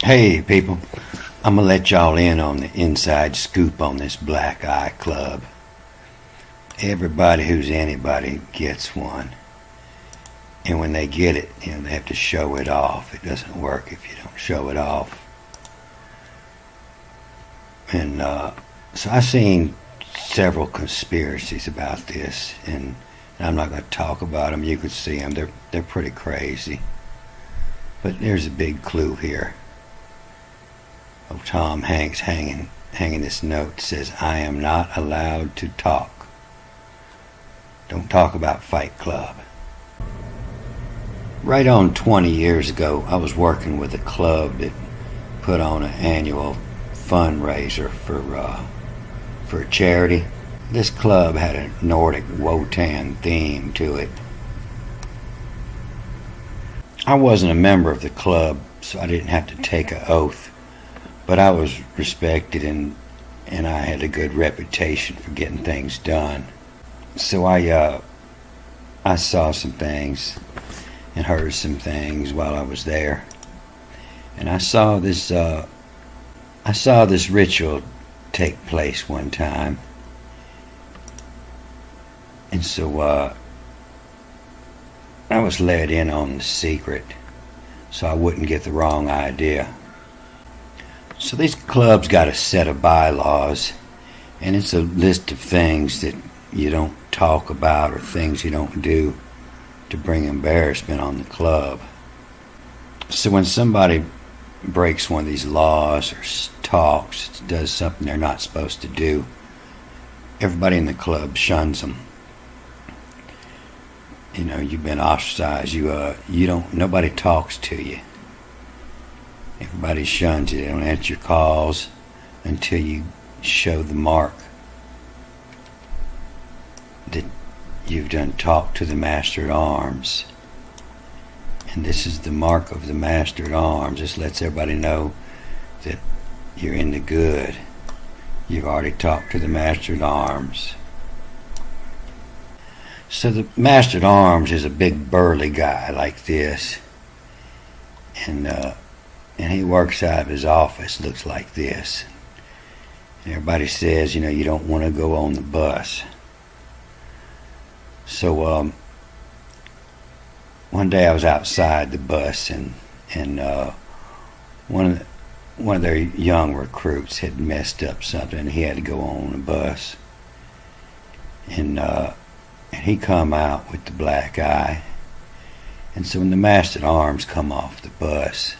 Hey, people, I'm gonna let y'all in on the inside scoop on this Black Eye Club. Everybody who's anybody gets one. And when they get it, they have to show it off. It doesn't work if you don't show it off. And so I've seen several conspiracies about this, and I'm not going to talk about them. You could see them. They're pretty crazy. But there's a big clue here. Of Tom Hanks hanging this note that says, "I am not allowed to talk. Don't talk about Fight Club." Right on 20 years ago, I was working with a club that put on an annual fundraiser for a charity. This club had a Nordic Wotan theme to it. I wasn't a member of the club, so I didn't have to take an oath, but I was respected and I had a good reputation for getting things done. So I saw some things and heard some things while I was there, and I saw this ritual take place one time, and so I was let in on the secret so I wouldn't get the wrong idea. So these clubs got a set of bylaws, and it's a list of things that you don't talk about or things you don't do to bring embarrassment on the club. So when somebody breaks one of these laws or talks, does something they're not supposed to do, everybody in the club shuns them. You've been ostracized. Nobody talks to you. Everybody shuns you. They don't answer your calls until you show the mark that you've done talked to the Master at Arms. And this is the mark of the Master at Arms. This lets everybody know that you're in the good. You've already talked to the Master at Arms. So the Master at Arms is a big burly guy like this, and he works out of his office, looks like this. And everybody says, you don't want to go on the bus. So one day I was outside the bus, and one of their young recruits had messed up something, and he had to go on the bus. And he come out with the black eye. And so when the Master at Arms come off the bus,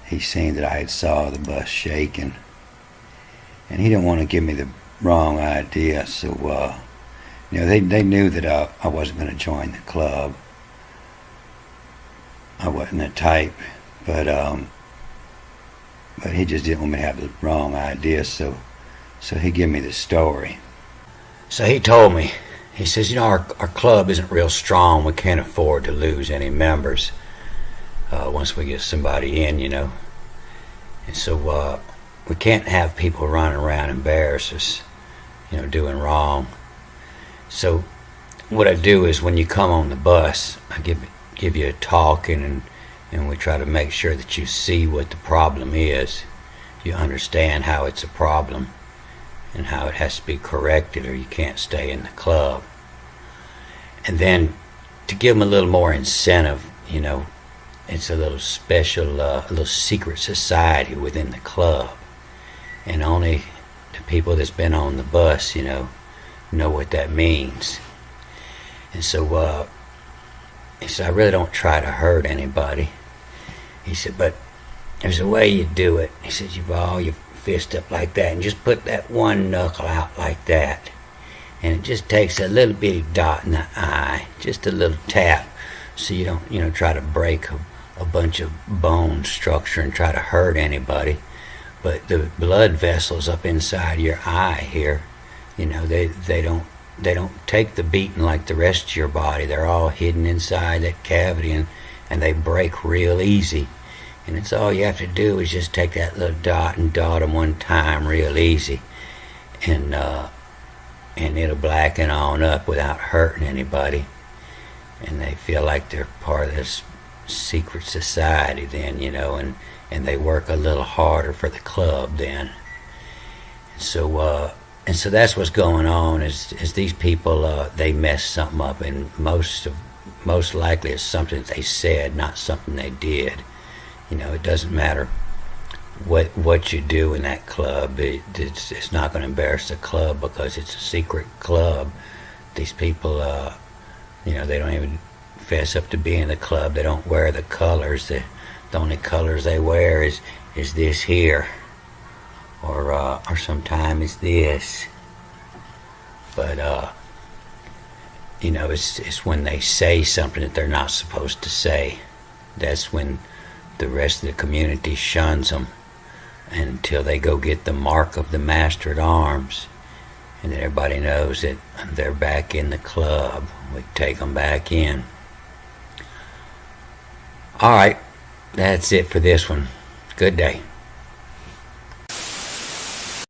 he seen that I had saw the bus shaking, and he didn't want to give me the wrong idea. So they knew that I wasn't going to join the club. I wasn't the type, but he just didn't want me to have the wrong idea. So he gave me the story. So he told me, he says, our club isn't real strong. We can't afford to lose any members once we get somebody in, And so we can't have people running around embarrass us, doing wrong. So what I do is when you come on the bus, I give you a talking, and we try to make sure that you see what the problem is. You understand how it's a problem and how it has to be corrected, or you can't stay in the club. And then to give them a little more incentive, it's a little special, a little secret society within the club, and only the people that's been on the bus, know what that means. And so he said, I really don't try to hurt anybody. He said, but there's a way you do it. He said, you ball your fist up like that and just put that one knuckle out like that, and it just takes a little bitty dot in the eye, just a little tap, so you don't try to break a bunch of bone structure and try to hurt anybody. But the blood vessels up inside your eye here, they don't take the beating like the rest of your body. They're all hidden inside that cavity, and they break real easy. And it's all you have to do is just take that little dot and dot them one time real easy, and it'll blacken on up without hurting anybody. And they feel like they're part of this secret society then, and and they work a little harder for the club then. So that's what's going on. Is these people they mess something up, and most likely it's something that they said, not something they did. It doesn't matter what you do in that club. It's not going to embarrass the club because it's a secret club. These people, they don't even fess up to being in the club. They don't wear the colors. The only colors they wear is this here, or sometimes this. But it's when they say something that they're not supposed to say. That's when the rest of the community shuns them until they go get the mark of the master at arms, and then everybody knows that they're back in the club. We take them back in. All right, that's it for this one. Good day.